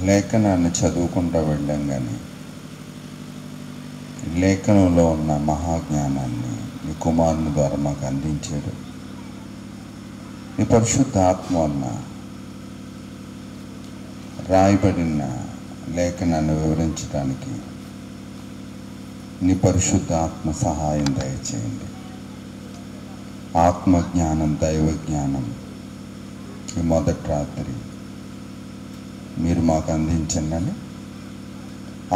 లేఖనాన్ని చదువుకుంటూ వెళ్ళాం, కానీ లేఖనంలో ఉన్న మహాజ్ఞానాన్ని నీ కుమారుని ద్వారా మాకు అందించాడు. నీ పరిశుద్ధ ఆత్మ వలన రాయబడిన లేఖనాన్ని వివరించడానికి నీ పరిశుద్ధ ఆత్మ సహాయం దయచేయండి. ఆత్మజ్ఞానం, దైవ జ్ఞానం ఈ మొదటి రాత్రి మీరు మాకు అందించండి.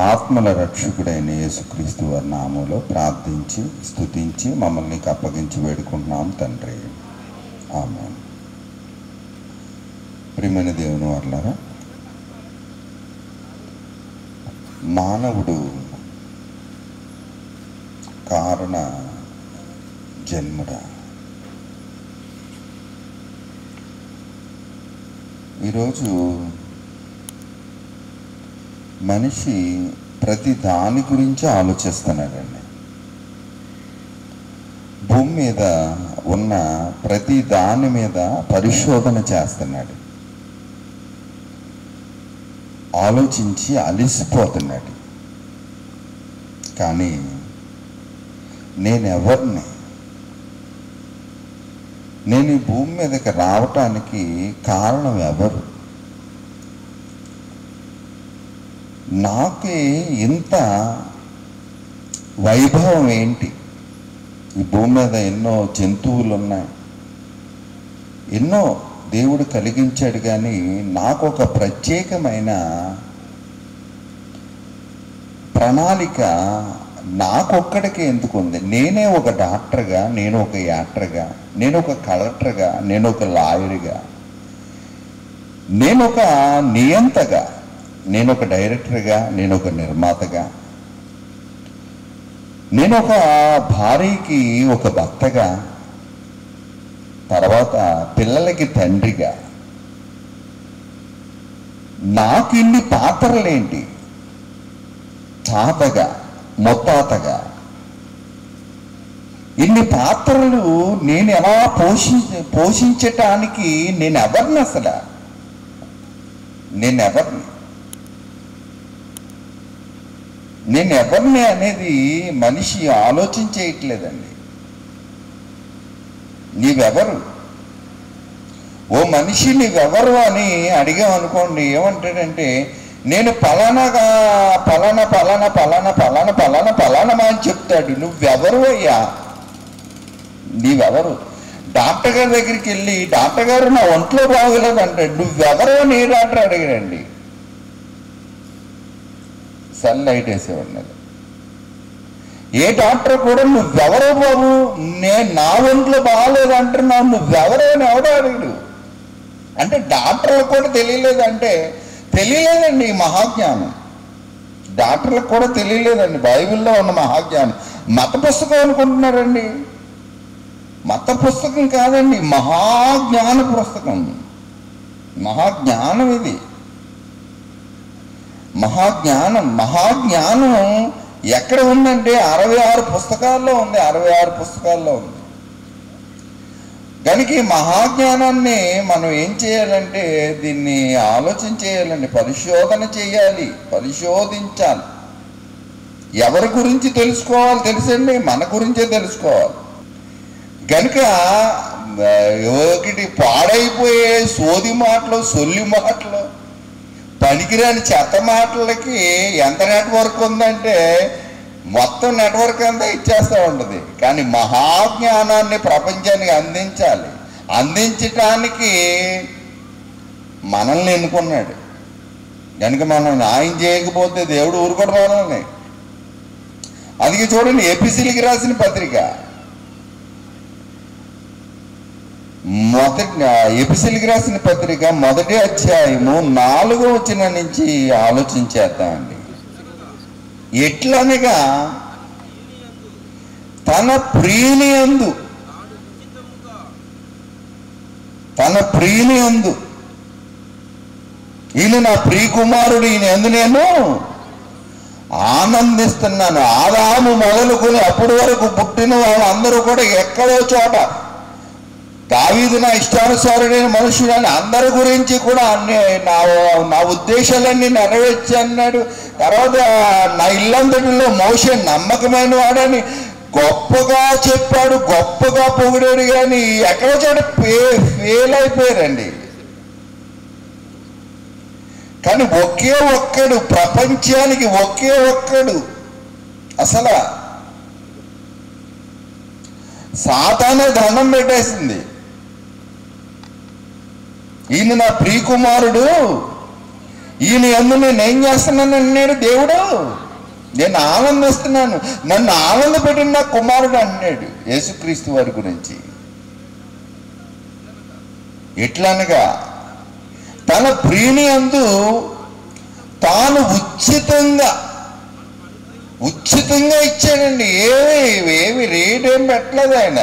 ఆత్మల రక్షకుడైన యేసుక్రీస్తు వారి నామములో ప్రార్థించి స్తుతించి మమ్మల్ని అప్పగించి వేడుకుంటున్నాం తండ్రి, ఆమేన్. ప్రియమైన దేవుని వారలారా, మానవుడు కారణ జన్ముడా. ఈరోజు మనిషి ప్రతి దాని గురించి ఆలోచిస్తున్నాడండి. భూమి మీద ఉన్న ప్రతి దాని మీద పరిశోధన చేస్తున్నాడు, ఆలోచించి అలిసిపోతున్నాడు. కానీ నేనెవరిని? నేను ఈ భూమి మీదకి రావటానికి కారణం ఎవరు? నాకే ఇంత వైభవం ఏంటి? ఈ భూమి మీద ఎన్నో జంతువులు ఉన్నాయి, ఎన్నో దేవుడు కలిగించాడు, కానీ నాకు ఒక ప్రత్యేకమైన ప్రణాళిక నాకొక్కడికే ఎందుకు ఉంది? నేనే ఒక డాక్టర్గా, నేను ఒక యాక్టర్గా, నేను ఒక కలెక్టర్గా, నేను ఒక లాయర్గా, నేను ఒక నియంతగా, నేను ఒక డైరెక్టర్గా, నేను ఒక నిర్మాతగా, నేను ఒక భార్యకి ఒక భర్తగా, తర్వాత పిల్లలకి తండ్రిగా. నాకు ఇన్ని పాత్రలేంటి? తాతగా, ముత్తాతగా, ఇన్ని పాత్రలు నేను ఎలా పోషించటానికి నేను ఎవరిని? అసలు నేను ఎవరిని అనేది మనిషి ఆలోచించేయట్లేదండి. నీవెవరు? ఓ మనిషి నీవెవరు అని అడిగామనుకోండి, ఏమంటాడంటే నేను పలానాగా పలానా పలానా పలానా పలానా పలానా పలానా అని చెప్తాడు. నువ్వెవరు అయ్యా? నీవెవరు? డాక్టర్ గారి దగ్గరికి వెళ్ళి డాక్టర్ గారు నా ఒంట్లో బాగోలేదు అంటాడు. నువ్వెవరు అని ఏ డాక్టర్ అడిగాడండి? సన్ లైట్ వేసేవాడినది. ఏ డాక్టర్ కూడా నువ్వెవరో బాబు, నేను నా ఒంట్లో బాగోలేదు అంటున్నావు, నువ్వెవరో అని ఎవడో అడిగాడు. అంటే డాక్టర్లకు కూడా తెలియలేదంటే తెలియలేదండి ఈ మహాజ్ఞానం. డాక్టర్లకు కూడా తెలియలేదండి బైబిల్లో ఉన్న మహాజ్ఞానం. మత పుస్తకం అనుకుంటున్నారండి. మత పుస్తకం కాదండి, మహాజ్ఞాన పుస్తకం. మహాజ్ఞానం ఇది. మహాజ్ఞానం ఎక్కడ ఉందంటే 66 పుస్తకాల్లో ఉంది. 66 పుస్తకాల్లో ఉంది. కనుక ఈ మహాజ్ఞానాన్ని మనం ఏం చేయాలంటే దీన్ని ఆలోచన చేయాలండి, పరిశోధన చేయాలి, పరిశోధించాలి. ఎవరి గురించి తెలుసుకోవాలి తెలుసండి? మన గురించే తెలుసుకోవాలి. కనుక ఒకటి పాడైపోయే సోది మాటలు, సొల్లి మాటలు, పనికిరాని చెత్త మాటలకి ఎంత నెట్వర్క్ ఉందంటే మొత్తం నెట్వర్క్ అంతా ఇచ్చేస్తూ ఉంటుంది. కానీ మహాజ్ఞానాన్ని ప్రపంచానికి అందించాలి. అందించటానికి మనల్ని ఎన్నుకున్నాడు. కనుక మనం న్యాయం చేయకపోతే దేవుడు ఊరుకోవడం మనల్ని. అందుకే చూడండి, ఎపిసిలికి రాసిన పత్రిక ఎపిసిలికి రాసిన పత్రిక 1వ అధ్యాయము 4వ వచనం నుంచి ఆలోచించేద్దామండి. ఎట్లనగా తన ప్రియుని యందు ఈయన నా ప్రియ కుమారుడు, ఈయన యందు నేను ఆనందిస్తున్నాను. ఆదాము మొదలుకొని అప్పటి వరకు పుట్టిన వాళ్ళందరూ కూడా ఎక్కడో చోట దావీదు నా ఇష్టానుసారుడైన మనుషుడని అందరి గురించి కూడా నా ఉద్దేశాలన్నీ నెరవేర్చి అన్నాడు. తర్వాత నా ఇల్లంతటిలో మోషే నమ్మకమైన వాడని గొప్పగా చెప్పాడు, గొప్పగా పొగిడాడు. కానీ ఎక్కడో చోట ఫెయిల్ అయిపోయారండి. కానీ ఒకే ఒక్కడు, ప్రపంచానికి ఒకే ఒక్కడు, అసలు సాతానే దండం పెట్టేసింది. ఈయన నా ప్రియకుమారుడు, ఈయన యందు నేను ఏం చేస్తున్నాను అన్నాడు దేవుడు. నేను ఆనందిస్తున్నాను, నన్ను ఆనంద పెట్టిన నా కుమారుడు అన్నాడు యేసుక్రీస్తు వారి గురించి. ఎట్లనగా తన ప్రియుని యందు తాను ఉచితంగా ఇచ్చాడండి. ఏమి రేట్ ఏం పెట్టలేదు ఆయన.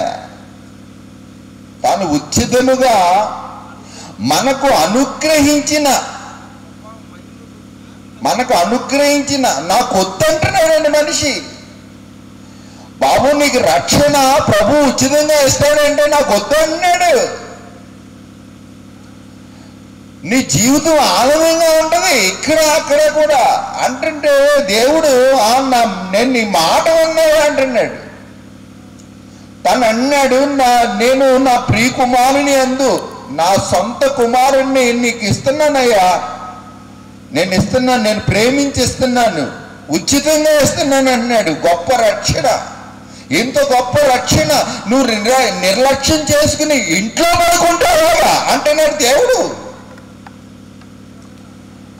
తాను ఉచితముగా మనకు అనుగ్రహించిన నాకు వద్దంటున్నాడండి మనిషి. బాబు నీకు రక్షణ ప్రభు ఉచితంగా ఇస్తాడంటే నాకు వద్దు అన్నాడు. నీ జీవితం ఆనందంగా ఉంటుంది ఇక్కడ అక్కడ కూడా అంటుంటే దేవుడు నేను నీ మాట విన్నాడు అంటున్నాడు. తను అన్నాడు, నేను నా ప్రియ కుమారుని యందు నా సొంత కుమారుణ్ణి నీకు ఇస్తున్నానయ్యా, నేను ప్రేమించిస్తున్నాను, ఉచితంగా ఇస్తున్నాను అన్నాడు. గొప్ప రక్షణ, ఇంత గొప్ప రక్షణ నువ్వు నిర్లక్ష్యం చేసుకుని ఇంట్లో పడుకుంటావా అంటున్నాడు దేవుడు.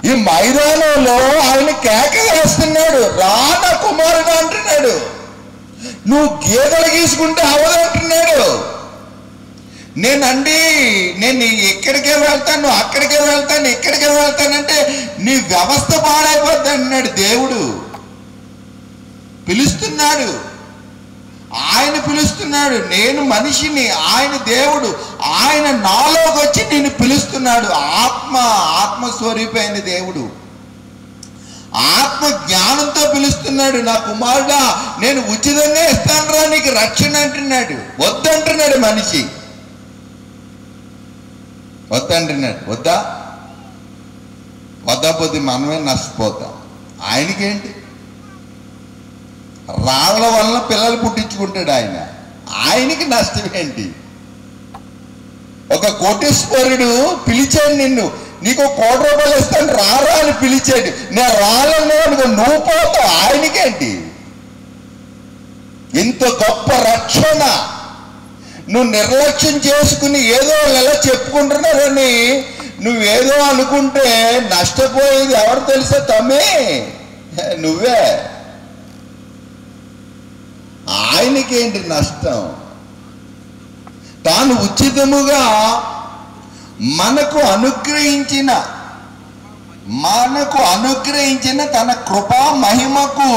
ఈ మైదానంలో ఆయన కేక వేస్తున్నాడు, రాన కుమారుడు అంటున్నాడు. నువ్వు గీతలు గీసుకుంటే అవదు అంటున్నాడు. నేను ఎక్కడికే వెళ్తాను, అక్కడికే వెళ్తాను, ఇక్కడికే వెళ్తానంటే నీ వ్యవస్థ పాడైపోద్ది అన్నాడు దేవుడు. పిలుస్తున్నాడు, ఆయన పిలుస్తున్నాడు. నేను మనిషిని, ఆయన దేవుడు, ఆయన నాలోకి వచ్చి నేను పిలుస్తున్నాడు. ఆత్మస్వరూపైన దేవుడు ఆత్మ జ్ఞానంతో పిలుస్తున్నాడు. నా కుమారుడా నేను ఉచితంగా ఇస్తానురా నీకు రక్షణ అంటున్నాడు. వద్దంటున్నాడు మనిషి, వద్దంటున్నాడు. వద్దపోతే మనమే నష్టపోతాం. ఆయనకేంటి, రాళ్ల వలన పిల్లలు పుట్టించుకుంటాడు ఆయన, ఆయనకి నష్టం ఏంటి? ఒక కోటీశ్వరుడు పిలిచాడు నిన్ను, నీకు 1 కోటి రూపాయలు ఇస్తాను రారా అని పిలిచాడు. నేను రాలను నువ్వు పోతావు, ఆయనకేంటి? ఇంత గొప్ప రక్షణ నువ్వు నిర్లక్ష్యం చేసుకుని ఏదో ఎలా చెప్పుకుంటున్నారని నువ్వేదో అనుకుంటే నష్టపోయేది ఎవరు తెలుసా? తమ్మే, నువ్వే. ఆయనకేంటి నష్టం? తాను ఉచితముగా మనకు అనుగ్రహించిన తన కృపా మహిమకు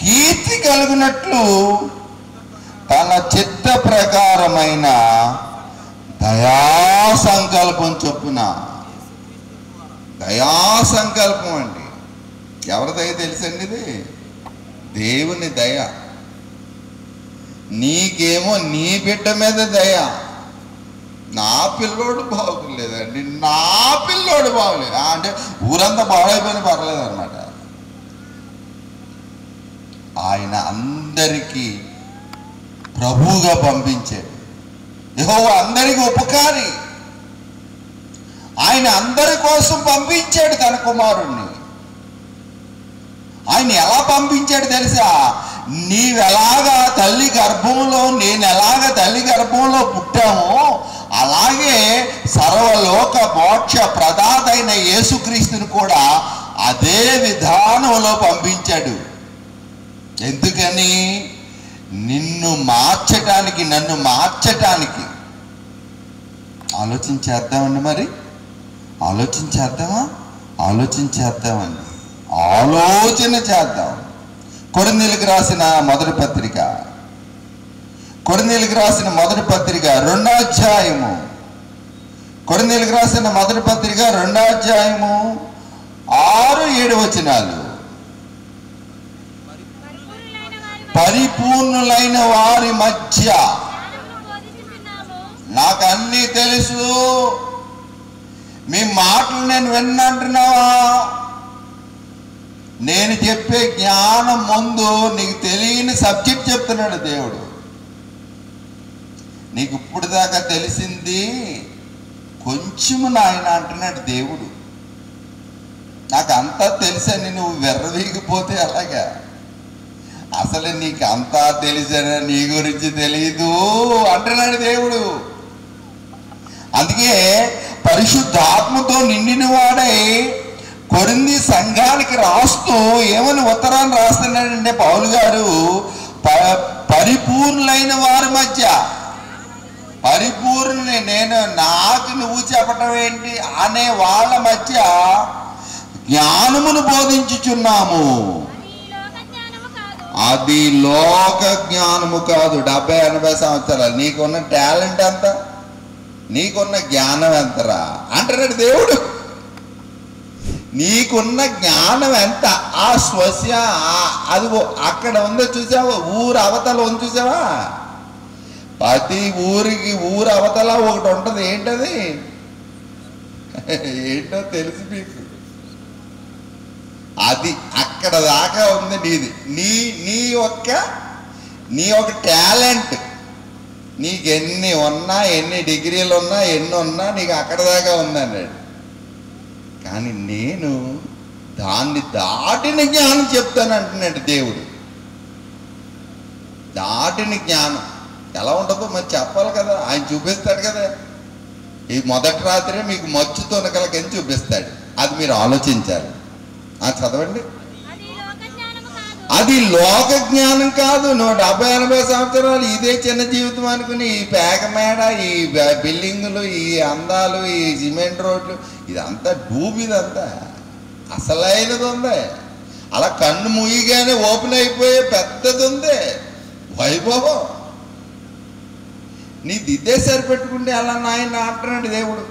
కీర్తి కలుగునట్లు తన చిత్త ప్రకారమైన దయా సంకల్పం చొప్పున. దయా సంకల్పం అండి. ఎవరి దయ తెలుసండి? ఇది దేవుని దయ. నీకేమో నీ బిడ్డ మీద దయ. నా పిల్లోడు బాగోలేదండి, నా పిల్లోడు బాగోలేదు అంటే ఊరంతా బాగైపోయినా పర్లేదు అనమాట. ఆయన అందరికీ ప్రభువుగా పంపించాడు. యెహోవా అందరికీ ఉపకారి. ఆయన అందరి కోసం పంపించాడు తన కుమారుణ్ణి. ఆయన ఎలా పంపించాడు తెలుసా? నీవెలాగా తల్లి గర్భంలో, నేను ఎలాగ తల్లి గర్భంలో పుట్టామో అలాగే సర్వలోక మోక్ష ప్రదాత అయిన యేసుక్రీస్తుని కూడా అదే విధానంలో పంపించాడు. ఎందుకని? నిన్ను మార్చటానికి, నన్ను మార్చటానికి. ఆలోచించేద్దామండి. మరి ఆలోచించేద్దామండి. ఆలోచన చేద్దాం. కొరింథీయులకు రాసిన మొదటి పత్రిక 2వ అధ్యాయము. కొరింథీయులకు రాసిన మొదటి పత్రిక 2వ అధ్యాయము 6-7 వచనాలు. పరిపూర్ణులైన వారి మధ్య నాకు అన్నీ తెలుసు, మీ మాటలు నేను విన్నంటున్నావా? నేను చెప్పే జ్ఞానం ముందు నీకు తెలియని సబ్జెక్ట్ చెప్తున్నాడు దేవుడు. నీకు ఇప్పుడు దాకా తెలిసింది కొంచెము నాయన అంటున్నాడు దేవుడు. నాకు అంతా తెలుసని నువ్వు వెర్రవీగిపోతే అలాగా? అసలు నీకు అంతా తెలిసని నీ గురించి తెలియదు అంటున్నాడు దేవుడు. అందుకే పరిశుద్ధాత్మతో నిండిన వాడై కొరింథీ సంఘానికి రాస్తూ ఏమని ఉత్తరాన్ని రాస్తున్నాడంటే పౌలు గారు, పరిపూర్ణులైన వారి మధ్య, పరిపూర్ణుని నేను నాకు నువ్వు చెప్పటం ఏంటి అనే వాళ్ళ మధ్య జ్ఞానమును బోధించుచున్నాము. అది లోక జ్ఞానము కాదు. 70-80 సంవత్సరాలు నీకున్న టాలెంట్ ఎంత, నీకున్న జ్ఞానం ఎంతరా అంటున్నాడు దేవుడు. నీకున్న జ్ఞానం ఎంత? ఆ స్వస్య అది అక్కడ ఉందో చూసావా? ఊరు అవతల ఉంది చూసావా? ప్రతి ఊరికి ఊరు అవతల ఒకటి ఉంటుంది. ఏంటది? ఏంటో తెలుసు మీకు. అది అక్కడ దాకా ఉంది నీది. నీ యొక్క టాలెంట్ నీకు ఎన్ని ఉన్నా, ఎన్ని డిగ్రీలు ఉన్నా, ఎన్ని ఉన్నా నీకు అక్కడ దాకా ఉందన్నాడు. కానీ నేను దాన్ని దాటిన జ్ఞానం చెప్తాను అంటున్నాడు దేవుడు. దాటిన జ్ఞానం ఎలా ఉంటుందో మరి చెప్పాలి కదా, ఆయన చూపిస్తాడు కదా. ఈ మొదటి రాత్రి మీకు మచ్చు తొనకలకని చూపిస్తాడు. అది మీరు ఆలోచించాలి. చదవండి. అది లోక జ్ఞానం కాదు. 70-80 సంవత్సరాలు ఇదే చిన్న జీవితం అనుకుని ఈ పేక మేడ, ఈ బిల్డింగులు, ఈ అందాలు, ఈ సిమెంట్ రోడ్లు, ఇదంతా డూబిదంతా. అసలైనది ఉంది. అలా కన్ను ముయ్యగానే ఓపెన్ అయిపోయే పెద్దది ఉంది వైభవం. నీ దిద్దే సరిపెట్టుకుంటే అలా నాయన అంటున్నాడు దేవుడు.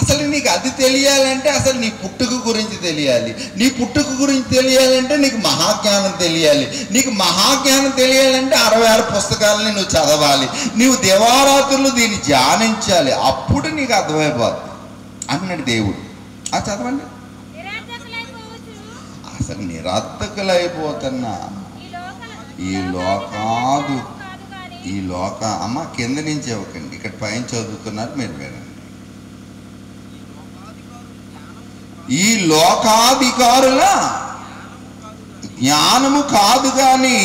అసలు నీకు అది తెలియాలంటే అసలు నీ పుట్టుక గురించి తెలియాలి. నీ పుట్టుక గురించి తెలియాలంటే నీకు మహాజ్ఞానం తెలియాలి. నీకు మహాజ్ఞానం తెలియాలంటే 66 పుస్తకాలని నువ్వు చదవాలి. నీవు దివారాత్రులు దీన్ని ధ్యానించాలి. అప్పుడు నీకు అర్థమైపోద్ది అన్నాడు దేవుడు. చదవండి. అసలు నిరర్థకులైపోతున్నా ఈ లోక అమ్మ కింద నుంచి ఇవ్వకండి, ఇక్కడ పైన చదువుతున్నారు మీరు వినండి. ఈ లోకాధికారుల జ్ఞానము కాదు కానీ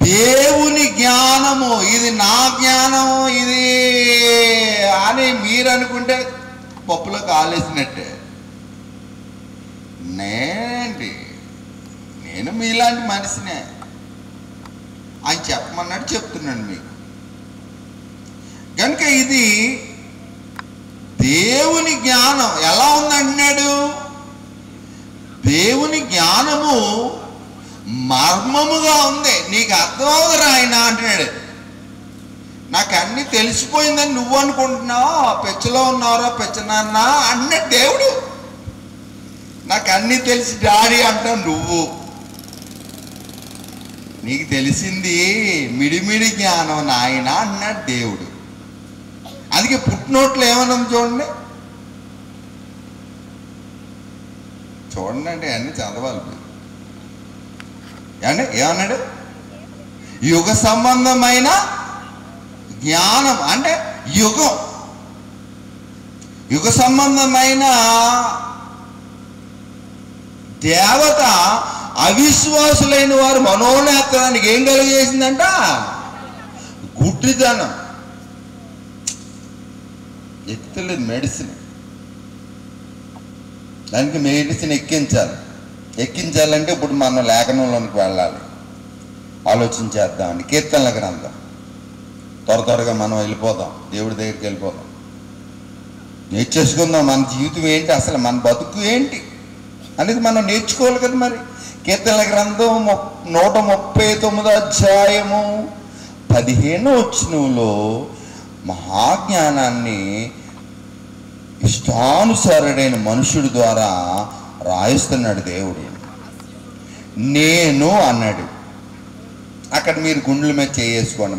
దేవుని జ్ఞానము. ఇది నా జ్ఞానము ఇది అని మీరు అనుకుంటే పప్పులో కాలేసినట్టే. నేను మీలాంటి మనిషినే. ఆయన చెప్పమన్నాడు, చెప్తున్నాను మీకు. కనుక ఇది దేవుని జ్ఞానం ఎలా ఉందంటున్నాడు. దేవుని జ్ఞానము మర్మముగా ఉంది, నీకు అర్థమవుతురా ఆయన అంటున్నాడు. నాకు అన్నీ తెలిసిపోయిందని నువ్వు అనుకుంటున్నావు, పెచ్చలో ఉన్నారా పెచ్చనాన్న అన్నాడు దేవుడు. నాకు అన్నీ తెలిసి డాడీ అంటావు నువ్వు. నీకు తెలిసింది మిడిమిడి జ్ఞానం నాయన అన్నాడు దేవుడు. అందుకే పుట్టినోట్లు ఏమన్నాం చూడండి అంటే అన్నీ చదవాలి. ఏమన్నాడు? యుగ సంబంధమైన జ్ఞానం అంటే యుగ సంబంధమైన దేవత అవిశ్వాసులైన వారు మనోనేత్రానికి ఏం కలిగేసిందంట? గుడ్డితనం. ఎక్కలేదు మెడిసిన్. దానికి మెడిసిన్ ఎక్కించాలంటే ఇప్పుడు మనం లేఖనంలోనికి వెళ్ళాలి, ఆలోచించేద్దామని. కీర్తనల గ్రంథం త్వరగా మనం వెళ్ళిపోదాం, దేవుడి దగ్గరికి వెళ్ళిపోదాం, నేర్చేసుకుందాం. మన జీవితం ఏంటి, అసలు మన బతుకు ఏంటి అనేది మనం నేర్చుకోవాలి కదా. మరి కీర్తనల గ్రంథం 139 అధ్యాయము 15వ వచనంలో మహాజ్ఞానాన్ని ఇష్టానుసారుడైన మనుషుడి ద్వారా రాయిస్తున్నాడు దేవుడు. నేను అన్నాడు. అక్కడ మీరు గుండెల మీద చేసుకోండి.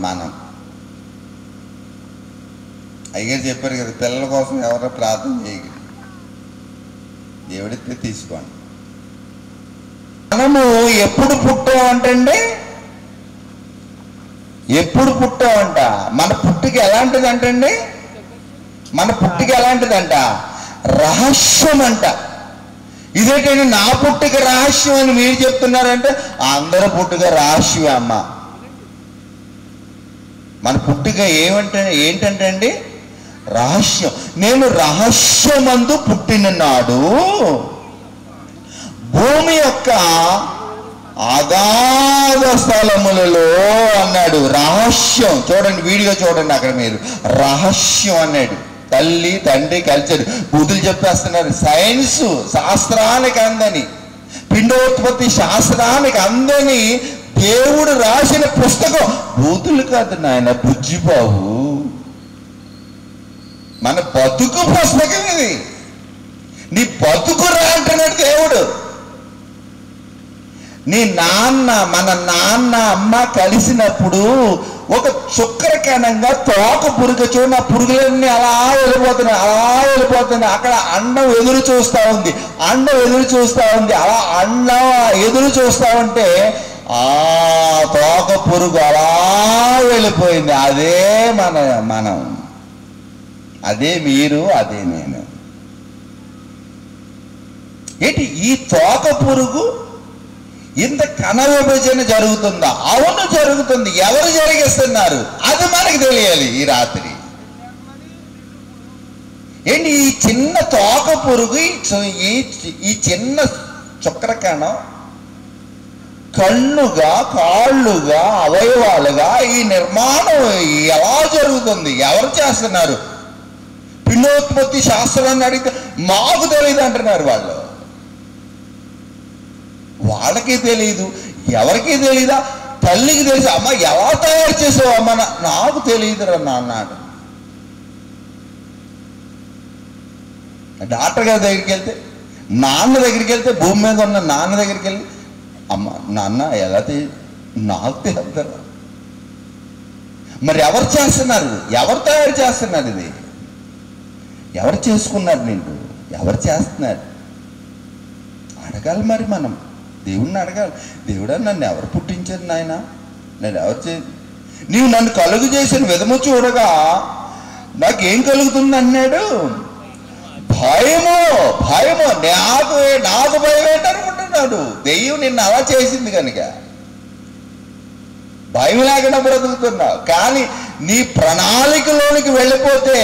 అయ్యగారు చెప్పారు కదా, పిల్లల కోసం ఎవరో ప్రార్థన చేయగలరు, దేవుడితే తీసుకోండి. మనము ఎప్పుడు పుట్టామంటండి, ఎప్పుడు పుట్టామంట, మన పుట్టుక ఎలాంటిదంటండి, మన పుట్టుక ఎలాంటిదంట, రహస్యం అంట. ఇదేంటండి నా పుట్టుక రహస్యం అని మీరు చెప్తున్నారంటే, అందరూ పుట్టుక రహస్యమే అమ్మ. మన పుట్టుక ఏంటంటే అండి, రహస్యం. నేను రహస్యమందు పుట్టిన నాడు భూమి యొక్క అగాధ స్థలములలో అన్నాడు. రహస్యం చూడండి, వీడియో చూడండి, అక్కడ మీరు రహస్యం అన్నాడు. తల్లి తండ్రి కలిసారు, బూతులు చెప్పేస్తున్నారు. సైన్స్ శాస్త్రానికి అందని, పిండోత్పత్తి శాస్త్రానికి అందని దేవుడు రాసిన పుస్తకం. బూతులు కాదు నాయన, బుజ్జిబాబు, మన బతుకు పుస్తకం ఇది. నీ బతుకు రా అంటున్నాడు దేవుడు. నీ నాన్న, మన నాన్న అమ్మ కలిసినప్పుడు ఒక చుక్కర కణంగా తోక పురుగు చూడండి, ఆ పురుగులన్నీ అలా వెళ్ళిపోతున్నాయి. అక్కడ అండం ఎదురు చూస్తూ ఉంది, అలా అండం ఎదురు చూస్తూ ఉంటే ఆ తోక పురుగు అలా వెళ్ళిపోయింది. అదే మనం, అదే మీరు, అదే నేను. ఏంటి ఈ తోక పురుగు ఇంత కణ విభజన జరుగుతుందా? అవును జరుగుతుంది. ఎవరు జరిగిస్తున్నారు అది మనకి తెలియాలి ఈ రాత్రి. ఏంటి ఈ చిన్న తోక పురుగు, ఈ చిన్న చుక్కర కణం కళ్ళుగా, కాళ్ళుగా, అవయవాలుగా ఈ నిర్మాణం ఎలా జరుగుతుంది? ఎవరు చేస్తున్నారు? పిండోత్పత్తి శాస్త్రాన్ని అడిగితే మాకు తెలియదు అంటున్నారు వాళ్ళు. వాళ్ళకి తెలియదు, ఎవరికి తెలీదా? తల్లికి తెలుసు. అమ్మ ఎలా తయారు చేసావు అమ్మ? నాకు తెలియదురా అన్నాడు. డాక్టర్ గారి దగ్గరికి వెళ్తే, నాన్న దగ్గరికి వెళ్తే, భూమి మీద ఉన్న నాన్న దగ్గరికి వెళ్ళి, అమ్మ నాన్న ఎలా నాకు తెలుద్దా? మరి ఎవరు చేస్తున్నారు? ఎవరు తయారు చేస్తున్నారు? ఇది ఎవరు చేసుకున్నారు? నిన్ను ఎవరు చేస్తున్నారు? అడగాలి మరి మనం, దేవుణ్ణి అడగాలి. దేవుడా నన్ను ఎవరు పుట్టించారు నాయన? నేను ఎవరు నీవు నన్ను కలుగు చేసిన విధము చూడగా నాకేం కలుగుతుంది అన్నాడు. భయము. నాకు భయం ఏంటనుకుంటున్నాడు? దెయ్యం నిన్ను అలా చేసింది కనుక భయం లేకుండా బ్రతుకుతున్నావు. కానీ నీ ప్రణాళికలోనికి వెళ్ళిపోతే,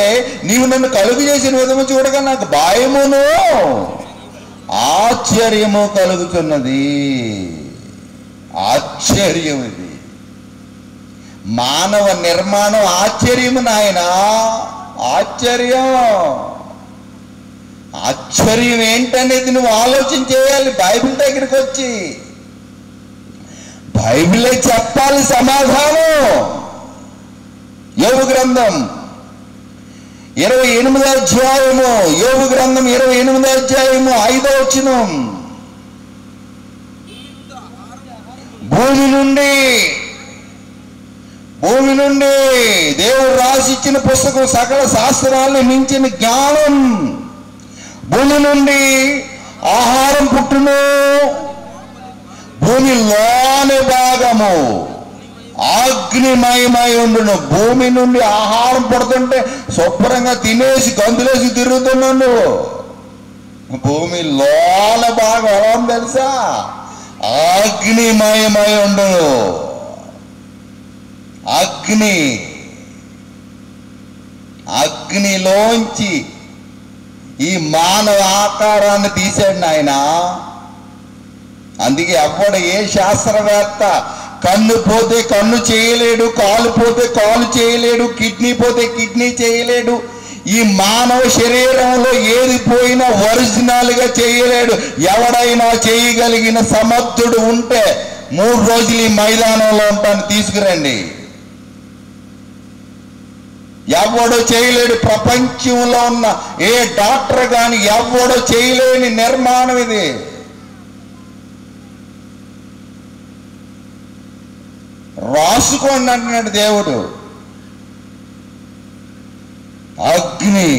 నీవు నన్ను కలుగు చేసిన విధము చూడగా నాకు భయమును ఆశ్చర్యము కలుగుతున్నది. ఆశ్చర్యం ఇది. మానవ నిర్మాణం ఆశ్చర్యము నాయన, ఆశ్చర్యం ఏంటనేది నువ్వు ఆలోచన చేయాలి. బైబిల్ దగ్గరికి వచ్చి బైబిలే చెప్పాలి సమాధానం. యోబు గ్రంథం 28వ అధ్యాయము, యోబు గ్రంథం 28వ అధ్యాయము 5వ వచనం. భూమి నుండి దేవుడు రాసిచ్చిన పుస్తకం, సకల శాస్త్రాలను మించిన జ్ఞానం. భూమి నుండి ఆహారం పుట్టును, భూమి లోని భాగము అగ్నిమయమై ఉండును. భూమి నుండి ఆహారం పడుతుంటే శుభ్రంగా తినేసి గంతులేసి తిరుగుతున్నావు నువ్వు. భూమి లోన భాగం ఎలా ఉంది తెలుసా? అగ్నిమయమై ఉండును. అగ్నిలోంచి ఈ మానవ ఆకారాన్ని తీసాడు నాయన. అందుకే ఎవ్వడు ఏ శాస్త్రవేత్త కన్ను పోతే కన్ను చేయలేడు, కాలు పోతే కాలు చేయలేడు, కిడ్నీ పోతే కిడ్నీ చేయలేడు. ఈ మానవ శరీరంలో ఏది పోయినా ఒరిజినల్గా చేయలేడు. ఎవడైనా చేయగలిగిన సమర్థుడు ఉంటే 3 రోజులు ఈ మైదానంలో ఉంటాను, తీసుకురండి. ఎవడో చేయలేడు. ప్రపంచంలో ఉన్న ఏ డాక్టర్ కానీ ఎవడో చేయలేని నిర్మాణం ఇది. రాసుకోండి అంటున్నాడు దేవుడు. అగ్ని.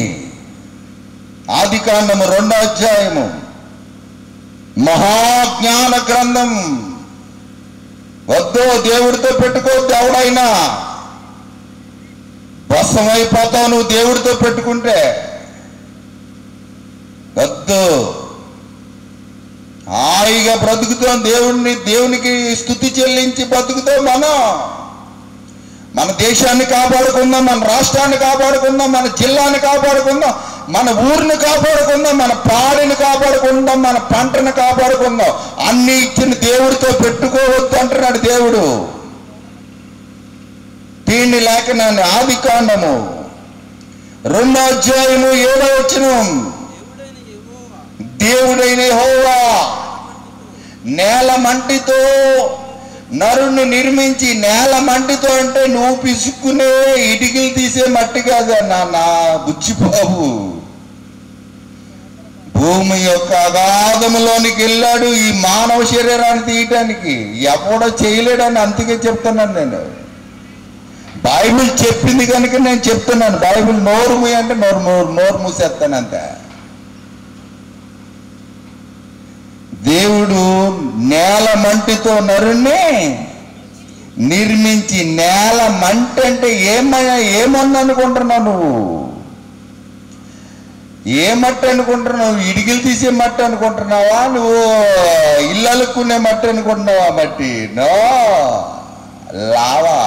ఆదికాండము 2వ అధ్యాయము మహాజ్ఞాన గ్రంథం. వద్దు, దేవుడితో పెట్టుకోవద్దు. ఎవడైనా భస్మైపోతావు నువ్వు దేవుడితో పెట్టుకుంటే. వద్దు. హాయిగా బ్రతుకుతాం, దేవునికి స్తుతి చెల్లించి బ్రతుకుతాం. మన దేశాన్ని కాపాడుకుందాం, మన రాష్ట్రాన్ని కాపాడుకుందాం, మన జిల్లాని కాపాడుకుందాం, మన ఊరిని కాపాడుకుందాం, మన పాడిని కాపాడుకుందాం, మన పంటను కాపాడుకుందాం. అన్ని ఇచ్చిన దేవుడితో పెట్టుకోవద్దు అంటున్నాడు దేవుడు. దీన్ని లేఖనాన్ని ఆదికాండము 2వ అధ్యాయము 7వ వచనం. దేవుడైన యెహోవా నేల మంటితో నరుణ్ణి నిర్మించి. నేల మంటితో అంటే నువ్వు పిసుక్కునే ఇటుకలు తీసే మట్టి కాదన్నా నా బుచ్చిబాబు. భూమి యొక్క అగాధములోనికి వెళ్ళాడు ఈ మానవ శరీరాన్ని తీయటానికి. ఎవడో చేయలేడని అందుకే చెప్తున్నాను నేను. బైబిల్ చెప్పింది కనుక నేను చెప్తున్నాను. బైబిల్ నోరు మూయి అంటే నోరు మూసేస్తాను అంతే. దేవుడు నేల మంటితో నరుణ్ణి నిర్మించి. నేల మంటి అంటే ఏమన్నా అనుకుంటున్నావు నువ్వు? ఏ మట్టి అనుకుంటున్నావు? ఇడిగిలు తీసే మట్టి అనుకుంటున్నావా? నువ్వు ఇల్లు అలుక్కునే మట్టి అనుకుంటున్నావా? మట్టి నో, లావా.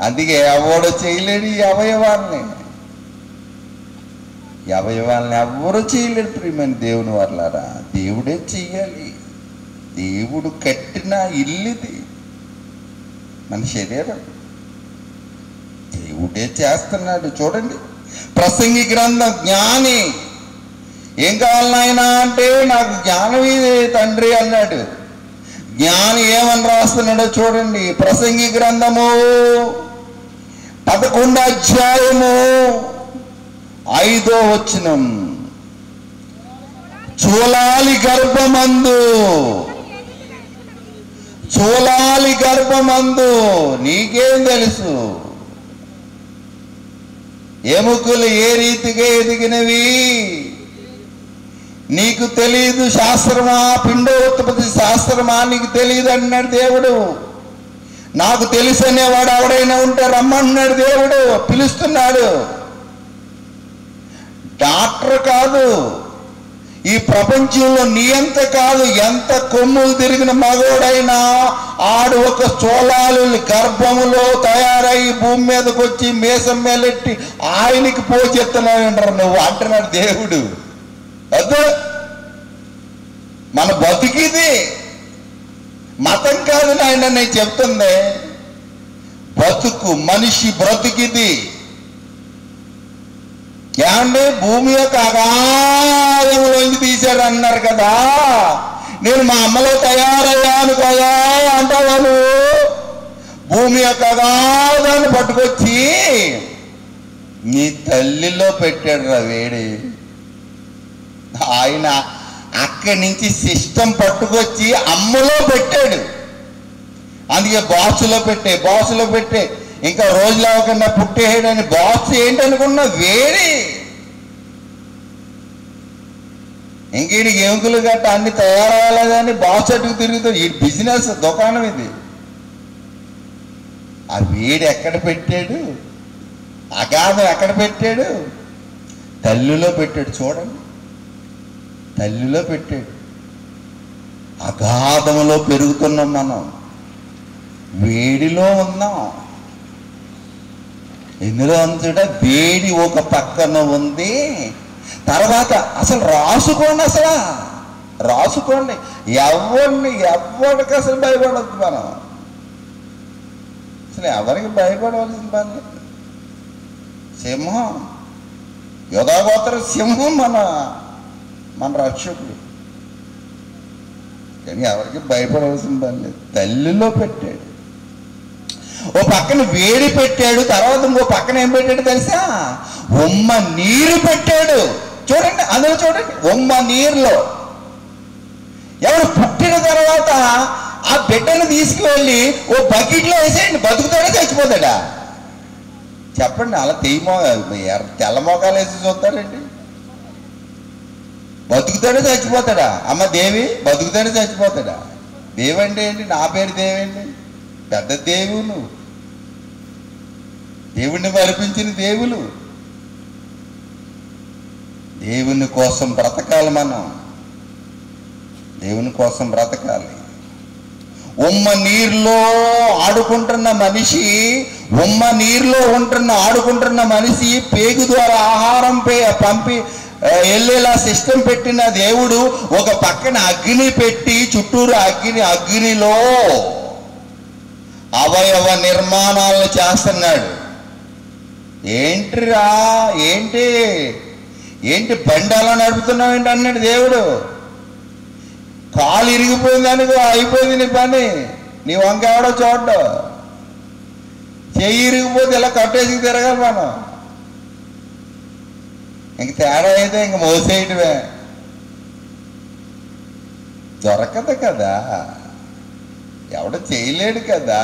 అందుకే ఎవడో చేయలేడు ఈ అవయవాల్ని ఎవరు చేయలేరు. ప్రియమైన దేవుని వర్లారా, దేవుడే చెయ్యాలి. దేవుడు కట్టిన ఇల్లుది మన శరీరం. దేవుడే చేస్తున్నాడు. చూడండి, ప్రసంగి గ్రంథం. జ్ఞాని ఏం కావాలి నాయనా అంటే నాకు జ్ఞానం తండ్రి అన్నాడు. జ్ఞాని ఏమని రాస్తున్నాడో చూడండి. ప్రసంగి గ్రంథము 11వ అధ్యాయము 5వ వచనం. చూలాలి గర్భమందు నీకేం తెలుసు? ఎముకలు ఏ రీతిగా ఎదిగినవి నీకు తెలియదు. శాస్త్రమా, పిండోత్పత్తి శాస్త్రమా నీకు తెలియదు అన్నాడు దేవుడు. నాకు తెలుసు అనేవాడు ఎవడైనా ఉంటే రమ్మన్నాడు దేవుడు. పిలుస్తున్నాడు. డాక్టర్ కాదు ఈ ప్రపంచంలో, నీ ఎంత కాదు, ఎంత కొమ్ములు తిరిగిన మగోడైనా ఆడు ఒక చోళాలు గర్భములో తయారై భూమి మీదకి వచ్చి మీసం మేలెట్టి ఆయనకి పోచెత్తున్నావు అంటారు నువ్వు అంటున్నాడు దేవుడు. అదే మన బతికిది, మతం కాదు నాయన నేను చెప్తుంది. బతుకు, మనిషి బ్రతికిది. ఏమండి, భూమి యొక్క అగాధంలోంచి తీశాడు అన్నారు కదా. నేను మా అమ్మలో తయారయ్యాను కదా అంటావా నువ్వు? భూమి యొక్క అగాధాన్ని పట్టుకొచ్చి నీ తల్లిలో పెట్టాడు రా వేడి. ఆయన అక్కడి నుంచి సిస్టమ్ పట్టుకొచ్చి అమ్మలో పెట్టాడు. అందుకే బాక్సులో పెట్టే ఇంకా రోజులు అవ్వకుండా పుట్టేయడని. బాక్స్ ఏంటనుకున్నా? వేడి. ఇంకేడికి ఎముకలు గట్ట అన్ని తయారవ్వలేదని బాక్స్ అటుకు తిరుగుతాడు. ఈ బిజినెస్ దుకాణం ఇది. ఆ వేడి ఎక్కడ పెట్టాడు? అగాధం ఎక్కడ పెట్టాడు? తల్లిలో పెట్టాడు. చూడండి, తల్లిలో పెట్టాడు. అగాధంలో పెరుగుతున్నాం మనం, వేడిలో ఉన్నాం. ఎందులో ఉంచుట వేడి ఒక పక్కన ఉంది. తర్వాత అసలు రాసుకోండి, రాసుకోండి. ఎవరికి అసలు భయపడద్దు మనం. అసలు ఎవరికి భయపడవలసిన పని లేదు. సింహం, యోధాగోత్ర సింహం మన రక్షకుడు. కానీ ఎవరికి భయపడవలసిన పని లేదు. తల్లిలో పెట్టాడు. ఓ పక్కన వేడి పెట్టాడు. తర్వాత ఇంకో పక్కన ఏం పెట్టాడు తెలుసా? ఉమ్మ నీరు పెట్టాడు. చూడండి, అందులో చూడండి, ఉమ్మ నీరులో. ఎవరు పుట్టిన తర్వాత ఆ బిడ్డను తీసుకువెళ్ళి ఓ బకెట్లో వేసేయండి, బతుకుతాడా చచ్చిపోతాడా? చెప్పండి. అలా తెల్ల మోకాలు వేసి చూస్తారండి. బతుకుతాడే చచ్చిపోతాడా? అమ్మ దేవి బతుకుతాడే చచ్చిపోతాడా? దేవి అంటే ఏంటి? నా పేరు దేవి అండి. పెద్ద దేవులు, దేవుణ్ణి బలిపించిన దేవులు. దేవుని కోసం బ్రతకాలి. మనం దేవుని కోసం బ్రతకాలి. ఉమ్మ నీరులో ఆడుకుంటున్న మనిషి, ఉమ్మ నీరులో ఆడుకుంటున్న మనిషి పేగు ద్వారా ఆహారం పంపి వెళ్ళేలా సిస్టమ్ పెట్టిన దేవుడు ఒక పక్కన అగ్ని పెట్టి చుట్టూరు అగ్నిలో అవయవ నిర్మాణాలను చేస్తున్నాడు. ఏంటిరా ఏంటి బండి అలా నడుపుతున్నావు ఏంటి అన్నాడు దేవుడు. కాలు ఇరిగిపోయింది అనుకో, అయిపోయింది నీ పని. నీ వంక ఎవడో చూడ్డు. చెయ్యి ఇరిగిపోతే ఇలా కట్టేసి తిరగాలి మనం. ఇంక తేడా అయితే ఇంక మోసేయటమే. దొరకదు కదా, ఎవడో చేయలేడు కదా.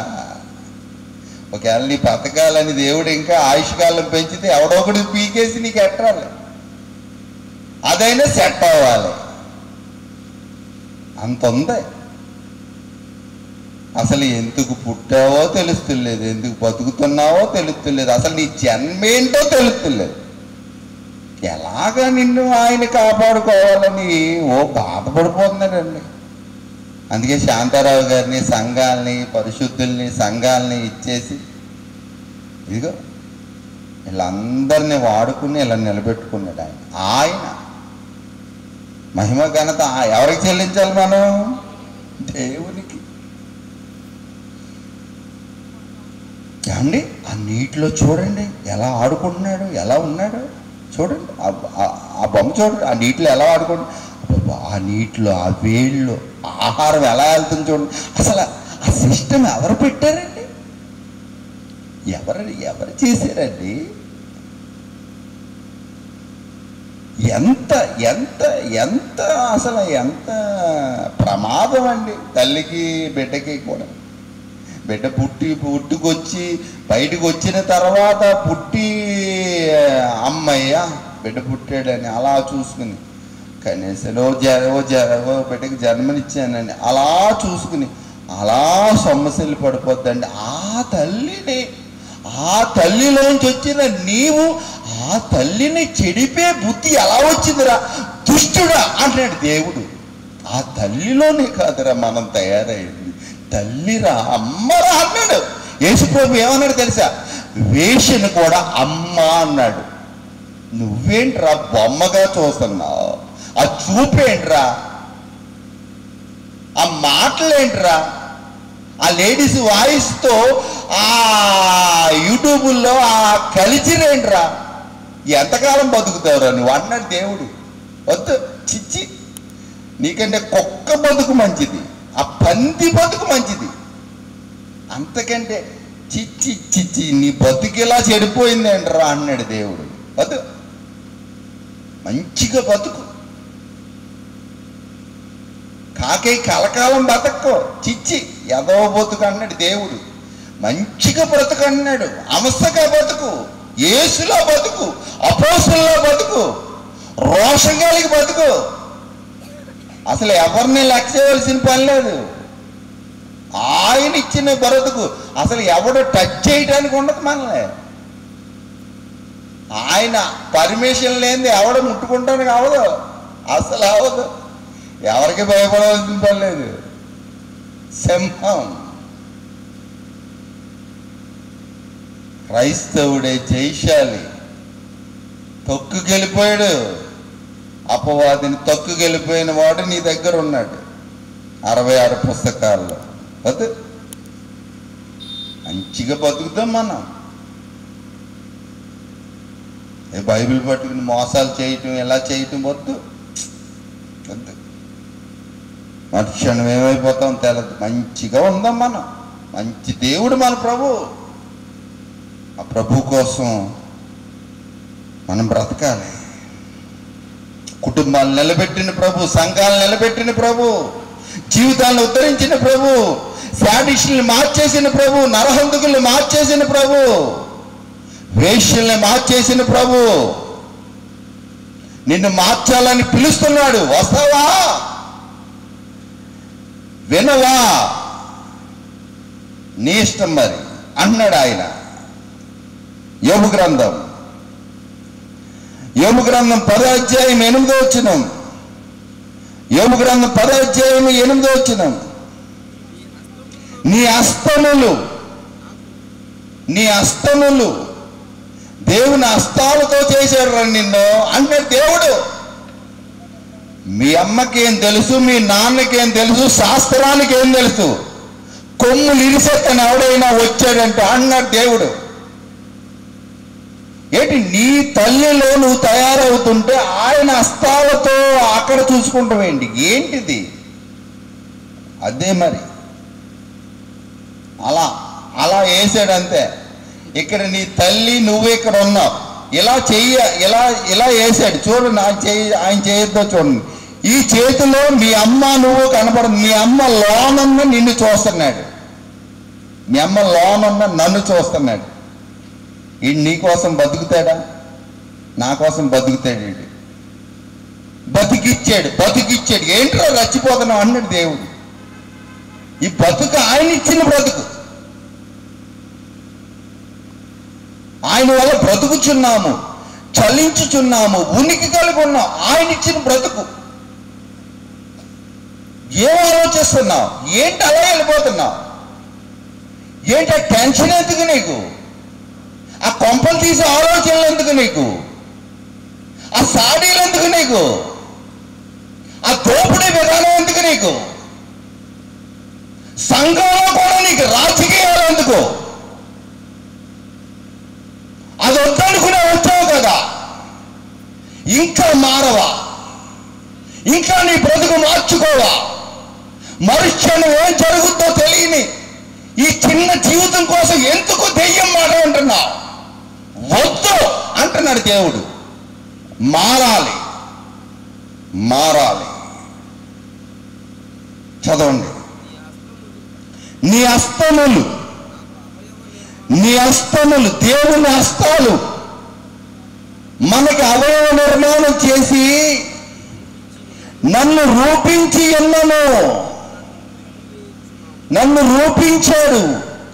ఒకవేళ నీ బతకాలని దేవుడు ఇంకా ఆయుష్కాలం పెంచితే ఎవడో ఒకటి పీకేసి నీకు ఎట్టాలి. అదైనా సెట్ అవ్వాలి. అంత ఉంది. అసలు ఎందుకు పుట్టావో తెలుస్తులేదు, ఎందుకు బతుకుతున్నావో తెలుస్తులేదు, అసలు నీ జన్మేంటో తెలుస్తులేదు. ఎలాగా నిన్ను ఆయన కాపాడుకోవాలని బాధపడిపోతున్నాడండి. అందుకే శాంతారావు గారిని, సంఘాలని, పరిశుద్ధుల్ని, సంఘాలని ఇచ్చేసి ఇదిగో వీళ్ళందరినీ వాడుకుని ఇలా నిలబెట్టుకున్నాడు ఆయన. మహిమ ఘనత ఎవరికి చెల్లించాలి? మనం దేవునికి. ఏమండి ఆ నీటిలో చూడండి ఎలా ఆడుకుంటున్నాడు, ఎలా ఉన్నాడు చూడండి. ఆ బొమ్మ చూడండి, ఆ నీటిలో ఎలా ఆడుకుంటు, ఆ నీటిలో ఆ వేళ్ళు ఆహారం ఎలా వెళ్తుంది చూడండి. అసలు ఆ సిస్టమ్ ఎవరు పెట్టారండి? ఎవరు చేశారండి? ఎంత ఎంత ఎంత అసలు ఎంత ప్రమాదం అండి తల్లికి బిడ్డకి కూడా. బిడ్డ పుట్టుకొచ్చి బయటకు వచ్చిన తర్వాత అమ్మయ్య బిడ్డ పుట్టాడని అలా చూసుకుని, కనీసం బిడ్డకి జన్మనిచ్చానని అలా చూసుకుని అలా సమస్యలు పడిపోద్దండి. ఆ తల్లిలోంచి వచ్చిన నీవు ఆ తల్లిని చెడిపే బుద్ధి ఎలా వచ్చిందిరా దుష్టుడా అంటాడు దేవుడు. ఆ తల్లిలోనే కాదురా మనం తయారైంది, తల్లిరా అమ్మరా అన్నాడు. యేసుప్రభు ఏమన్నాడు తెలుసా? వేషను కూడా అమ్మ అన్నాడు. నువ్వేంట్రా బొమ్మగా చూస్తున్నావు? ఆ చూపేంట్రా? ఆ మాటలేంట్రా? ఆ లేడీస్ వాయిస్తో ఆ యూట్యూబుల్లో ఆ కలిసిరేంట్రా? ఎంతకాలం బతుకుతావురా నువ్వు అన్నాడు దేవుడు. వద్దు, చిచ్చి, నీకంటే కుక్క బతుకు మంచిది, ఆ పంది బతుకు మంచిది. అంతకంటే చిచ్చి చిచ్చి నీ బతుకిలా చెడిపోయిందేంట్రా అన్నాడు దేవుడు. వద్దు, మంచిగా బతుకు, కాకై కలకాలం బతక్కో, చిచ్చి ఎదో బతుకు అన్నాడు దేవుడు. మంచిగా బ్రతుకు అన్నాడు. అమస్తగా బతుకు, యేసులో బతుకు, అపోస్తుల్లో బతుకు, రోషం కలిగి బతుకు. అసలు ఎవరిని లెక్క చేయవలసిన పని లేదు. ఆయన ఇచ్చిన బ్రతుకు అసలు ఎవడు టచ్ చేయడానికి ఉండదు మనల్ని. ఆయన పర్మిషన్ లేనిది ఎవడు ముట్టుకుంటానికి అవదు, అసలు అవదు. ఎవరికి భయపడవలసిన పని లేదు. సింహం క్రైస్తవుడే జయశాలి. తొక్కుకెళ్ళిపోయాడు, అపవాదిని తొక్కుకెళ్ళిపోయిన వాడు నీ దగ్గర ఉన్నాడు. 66 పుస్తకాల్లో. వద్దు, మంచిగా బతుకుతాం మనం. బైబిల్ పట్టుకుని మోసాలు చేయటం, ఎలా చేయటం వద్దు వద్దు. మనుష్యం ఏమైపోతాం తెలదు. మంచిగా ఉందాం మనం. మంచి దేవుడు మన ప్రభు. ఆ ప్రభు కోసం మనం బ్రతకాలి. కుటుంబాలు నిలబెట్టిన ప్రభు, సంఘాలు నిలబెట్టిన ప్రభు, జీవితాలను ఉద్ధరించిన ప్రభు, శాడిస్టులను మార్చేసిన ప్రభు, నరహంతకులను మార్చేసిన ప్రభు, వేశ్యల్ని మార్చేసిన ప్రభు నిన్ను మార్చాలని పిలుస్తున్నాడు. వస్తావా? వినవా? నీ ఇష్టం మరి అన్నాడు ఆయన. యోబు గ్రంథం 10వ అధ్యాయం 8వ వచనం. యోబు గ్రంథం 10వ అధ్యాయం 8వ వచనం. నీ హస్తములు దేవుని హస్తాలతో చేశాడు రా నిన్ను అంటే దేవుడు. మీ అమ్మకేం తెలుసు, మీ నాన్నకేం తెలుసు, శాస్త్రానికి ఏం తెలుసు? కొమ్ములు ఇరిసెత్తని ఎవడైనా వచ్చాడంటే అన్నాడు దేవుడు. ఏంటి నీ తల్లిలో నువ్వు తయారవుతుంటే ఆయన హస్తాలతో అక్కడ చూసుకుంటావేంటి? ఏంటిది? అదే మరి అలా వేసాడు అంతే. ఇక్కడ నీ తల్లి, నువ్వు ఇక్కడ ఉన్నావు, ఇలా వేసాడు. చూడండి ఆయన చేయొద్దో చూడండి. ఈ చేతిలో మీ అమ్మ నువ్వు కనపడదు. మీ అమ్మ లోనన్న నిన్ను చూస్తున్నాడు, మీ అమ్మ లోనన్న నన్ను చూస్తున్నాడు. ఈడు నీ కోసం బతుకుతాడా? నా కోసం బతుకుతాడు. వీడు బతికిచ్చాడు. ఏంట్రా రచ్చిపోతున్నావు అన్నాడు దేవుడు. ఈ బతుకు ఆయన ఇచ్చిన బ్రతుకు. ఆయన వల్ల బ్రతుకుచున్నాము, చలించుచున్నాము, ఉనికి కలిగి ఉన్నాం. ఆయన ఇచ్చిన బ్రతుకు. ఏం ఆలోచిస్తున్నావు? ఏంటి అలా వెళ్ళిపోతున్నావు? ఏంటి ఆ టెన్షన్ ఎందుకు నీకు? ఆ కొంపలు తీసే ఆలోచనలు ఎందుకు నీకు? ఆ సాడీలు ఎందుకు నీకు? ఆ దోపిడీ విధానం ఎందుకు నీకు? సంఘంలో కూడా నీకు రాజకీయాలు ఎందుకు? అది వద్దనుకునే వచ్చావు కదా. ఇంకా మారవా? ఇంకా నీ బ్రతుకు మార్చుకోవా? మరుక్షణం ఏం జరుగుతుందో తెలియని ఈ చిన్న జీవితం కోసం ఎందుకు దెయ్యం మాట అంటున్నావు? వద్దు అంటున్నాడు దేవుడు. మారాలి. చదవండి. నీ హస్తములు దేవుని హస్తాలు మనకి అవయవ నిర్మాణం చేసి నన్ను రూపించాడు.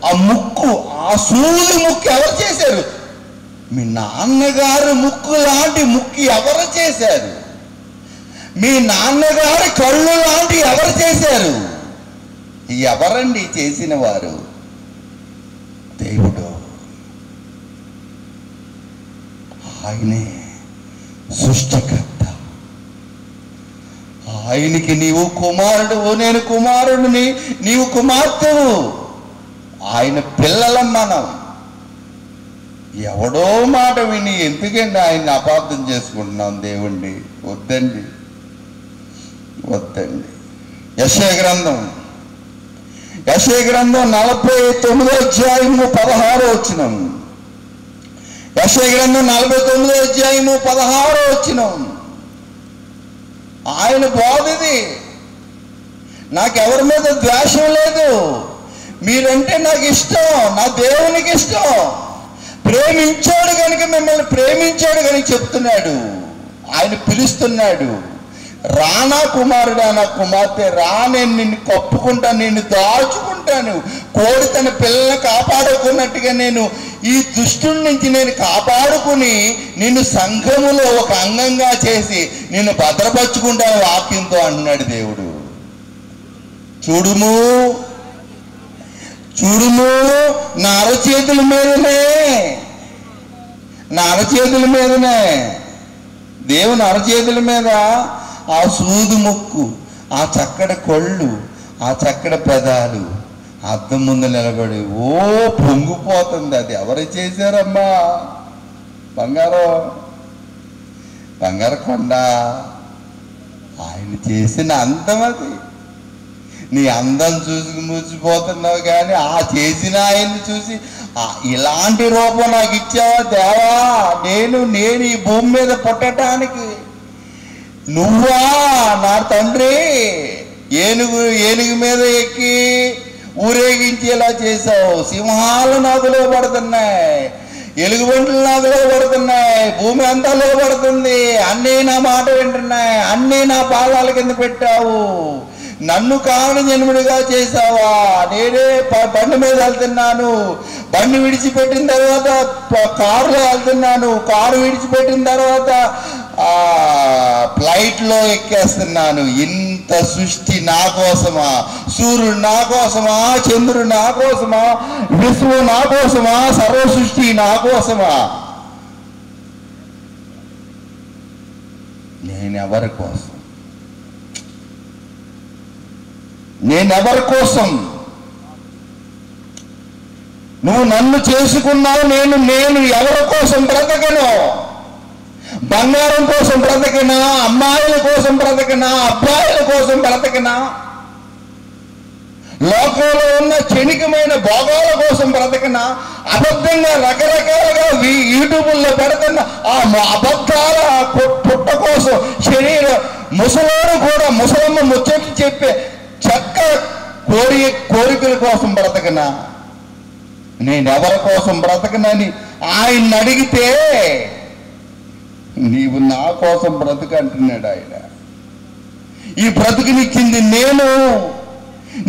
ఆ ముక్కు, ఆ సూది ముక్కు ఎవరు చేశారు? మీ నాన్నగారు ముక్కు లాంటి ముక్కు ఎవరు చేశారు? మీ నాన్నగారి కళ్ళు లాంటి ఎవరు చేశారు? ఎవరండి చేసిన వారు? దేవుడు. ఆయనే సృష్టికర్త. ఆయనకి నీవు కుమారుడు, నేను కుమారుడిని, నీవు కుమార్తెవు. ఆయన పిల్లలం మనం. ఎవడో మాట విని ఎందుకండి ఆయన్ని అపార్థం చేసుకుంటున్నాం దేవుణ్ణి? వద్దండి. యెషయా గ్రంథం 49వ అధ్యాయము 16వ వచనం. యెషయా గ్రంథం 49వ అధ్యాయము 16వ వచనం. ఆయన బోధది. నాకెవరి మీద ద్వేషం లేదు. మీరంటే నాకు ఇష్టం, నా దేవునికి ఇష్టం. ప్రేమించాడు కనుక మిమ్మల్ని ప్రేమించాడు కనుక చెప్తున్నాడు. ఆయన పిలుస్తున్నాడు. రానా కుమారుడా, నా కుమార్తె రా, నేను నిన్ను కప్పుకుంటాను, నిన్ను దాచుకుంటాను. కోడి తన పిల్లల్ని కాపాడుకున్నట్టుగా నేను ఈ దుష్టుడి నుంచి నేను కాపాడుకుని నిన్ను సంఘములో ఒక అంగంగా చేసి నిన్ను భద్రపరుచుకుంటాను వాక్యంతో అంటున్నాడు దేవుడు. చూడుము నా అరచేతుల మీదనే దేవుని అరచేతుల మీద ఆ సూదు ముక్కు, ఆ చక్కటి కళ్ళు, ఆ చక్కటి పెదాలు అద్దం ముందు నిలబడి పొంగిపోతుంది. అది ఎవరు చేశారమ్మా? బంగారు కొండ. ఆయన చేసిన అందం అది. నీ అందం చూసి మురిసిపోతున్నావు కానీ ఆ చేసిన ఆయన్ని చూసి ఇలాంటి రూపం నాకు ఇచ్చావా దేవా? నేను ఈ భూమి మీద పుట్టడానికి నువ్వా నా తండ్రి? ఏనుగు మీద ఎక్కి ఊరేగించేలా చేసావు. సింహాలు నదులో పడుతున్నాయి, ఎలుగుబంట్లు నాకు లోబడుతున్నాయి, భూమి అంతా లోబడుతుంది, అన్నీ నా మాట వింటున్నాయి, అన్నీ నా పాదాల కింద పెట్టావు, నన్ను కాని జన్ముడిగా చేసావా, నేనే బండి మీద వెళ్తున్నాను, బండి విడిచిపెట్టిన తర్వాత కారులో వెళ్తున్నాను, కారు విడిచిపెట్టిన తర్వాత ఫ్లైట్లో ఎక్కేస్తున్నాను. ఇంత సృష్టి నా కోసమా? సూర్యుడు నా కోసమా? చంద్రుడు నా కోసమా? విశ్వం నా కోసమా? సర్వ సృష్టి నా కోసమా? నేనెవరి కోసం? నేనెవరి కోసం? నువ్వు నన్ను చేసుకున్నావు, నేను ఎవరి కోసం బ్రతకను? బంగారం కోసం బ్రతకనా? అమ్మాయిల కోసం బ్రతకనా? అబ్బాయిల కోసం బ్రతకనా? లోకంలో ఉన్న క్షణికమైన భోగాల కోసం బ్రతకనా? అబద్ధంగా రకరకాలుగా యూట్యూబుల్లో పెడుతున్న ఆ అబద్ధాల పుట్ట కోసం శరీర ముసలోడు కూడా ముసలమ్మ ముచ్చట్లు చెప్పే చెక్క కోరికల కోసం బ్రతకనా? నేనెవరి కోసం బ్రతకనని ఆయన్ని అడిగితే నీవు నా కోసం బ్రతుకంటున్నాడు ఆయన. ఈ బ్రతుకునిచ్చింది నేను,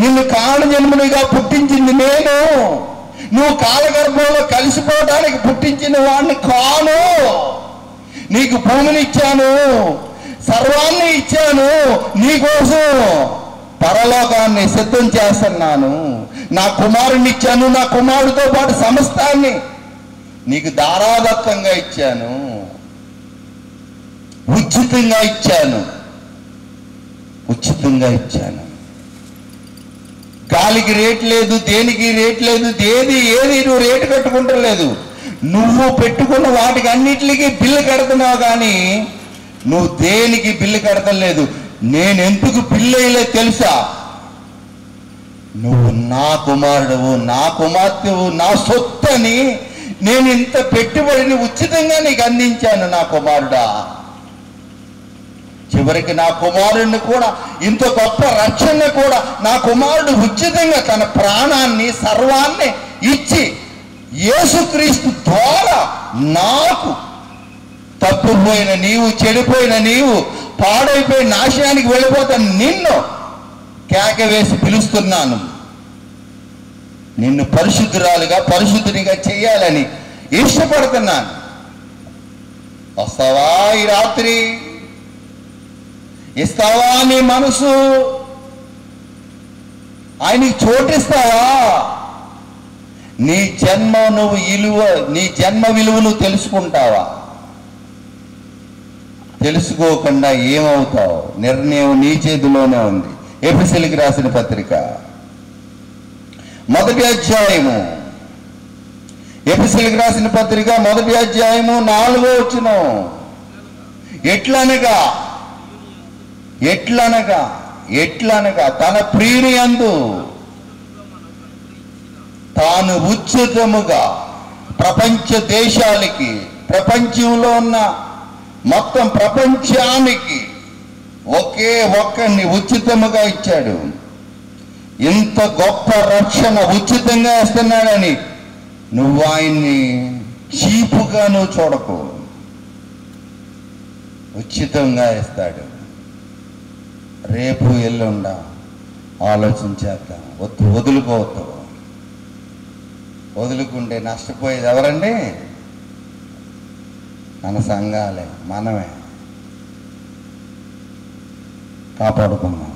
నిన్ను కాని జన్మునిగా పుట్టించింది నేను, నువ్వు కాలగర్భంలో కలిసిపోవడానికి పుట్టించిన వాడిని కాను. నీకు భూమిని ఇచ్చాను, సర్వాన్ని ఇచ్చాను, నీకోసం పరలోకాన్ని సిద్ధం చేస్తున్నాను. నా కుమారుణ్ణి ఇచ్చాను, నా కుమారుడితో పాటు సమస్తాన్ని నీకు ధారాదత్తంగా ఇచ్చాను, ఉచితంగా ఇచ్చాను, ఉచితంగా ఇచ్చాను. గాలికి రేట్ లేదు, దేనికి రేట్ లేదు, ఏది నువ్వు రేటు కట్టుకుంటలేదు. నువ్వు పెట్టుకున్న వాటికి అన్నిటికీ బిల్లు కడుతున్నావు, కానీ నువ్వు దేనికి బిల్లు కడతలేదు. నేనెందుకు బిల్లు వేయలేదు తెలుసా? నువ్వు నా కుమారుడువు, నా కుమార్తెవు, నా సొత్తని నేను ఇంత పెట్టుబడిని ఉచితంగా నీకు అందించాను నా కుమారుడా. చివరికి నా కుమారుడిని కూడా, ఇంత గొప్ప రక్షణ కూడా నా కుమారుడు ఉచితంగా తన ప్రాణాన్ని సర్వాన్ని ఇచ్చి యేసుక్రీస్తు ద్వారా నాకు తప్పిపోయిన నీవు, చెడిపోయిన నీవు, పాడైపోయి నాశనానికి వెళ్ళిపోతాను నిన్ను కేక వేసి పిలుస్తున్నాను. నిన్ను పరిశుద్ధురాలుగా, పరిశుద్ధునిగా చేయాలని ఇష్టపడుతున్నాను. వస్తావా ఈ రాత్రి? ఇస్తావా నీ మనసు? ఆయనకి చోటిస్తావా? నీ జన్మ విలువ నువ్వు తెలుసుకుంటావా? తెలుసుకోకుండా ఏమవుతావు? నిర్ణయం నీ చేతిలోనే ఉంది. ఎఫెసీయులకు రాసిన పత్రిక 1వ అధ్యాయము, ఎఫెసీయులకు రాసిన పత్రిక 1వ అధ్యాయము 4వ వచనం. ఎట్లనగా తన ప్రియుని యందు తాను ఉచితముగా ప్రపంచ దేశాలకి, ప్రపంచంలో ఉన్న మొత్తం ప్రపంచానికి ఒకే ఒక్కడిని ఉచితముగా ఇచ్చాడు. ఇంత గొప్ప రక్షణ ఉచితంగా ఇస్తున్నాడని నువ్వు ఆయన్ని చీపుగా నువ్వు చూడకు. ఉచితంగా ఇస్తాడు. రేపు ఎల్లుండ ఆలోచించేద్దాం. వదులుకోవద్దు. వదులుకుంటే నష్టపోయేది ఎవరండి? మన సంఘాలే, మనమే. కాపాడుకుందాం,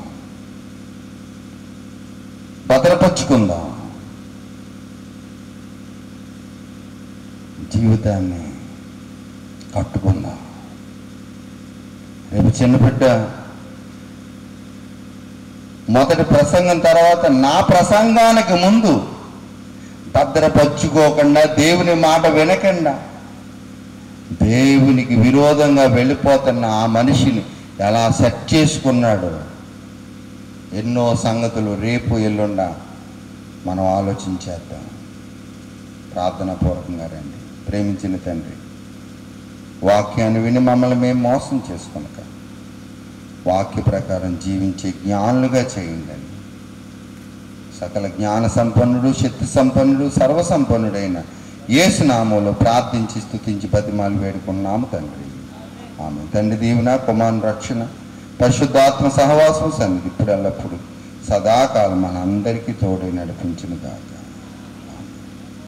భద్రపరుచుకుందాం జీవితాన్ని, కట్టుకుందాం. రేపు చిన్న బిడ్డ మొదటి ప్రసంగం తర్వాత నా ప్రసంగానికి ముందు భద్రపరుచుకోకుండా, దేవుని మాట వినకుండా దేవునికి విరోధంగా వెళ్ళిపోతున్న ఆ మనిషిని ఎలా సెట్ చేసుకున్నాడు. ఎన్నో సంగతులు రేపు ఎల్లుండ మనం ఆలోచించేద్దాం. ప్రార్థన పూర్వకంగా రండి. ప్రేమించిన తండ్రి, వాక్యాన్ని విని మమ్మల్ని మేము మోసం చేసుకునక వాక్య ప్రకారం జీవించే జ్ఞానులుగా చేయండి. సకల జ్ఞాన సంపన్నుడు, శక్తి సంపన్నుడు, సర్వసంపన్నుడైన యేసు నామములో ప్రార్థించి స్తుతించి బతిమాలు వేడుకున్నాము తండ్రి. ఆమె. తండ్రి దీవెన, కుమారుని రక్షణ, పరిశుద్ధాత్మ సహవాసం సన్నిధి ఇప్పుడు ఎల్లప్పుడు సదాకాలం మన అందరికీ తోడై నడిపించును గాక.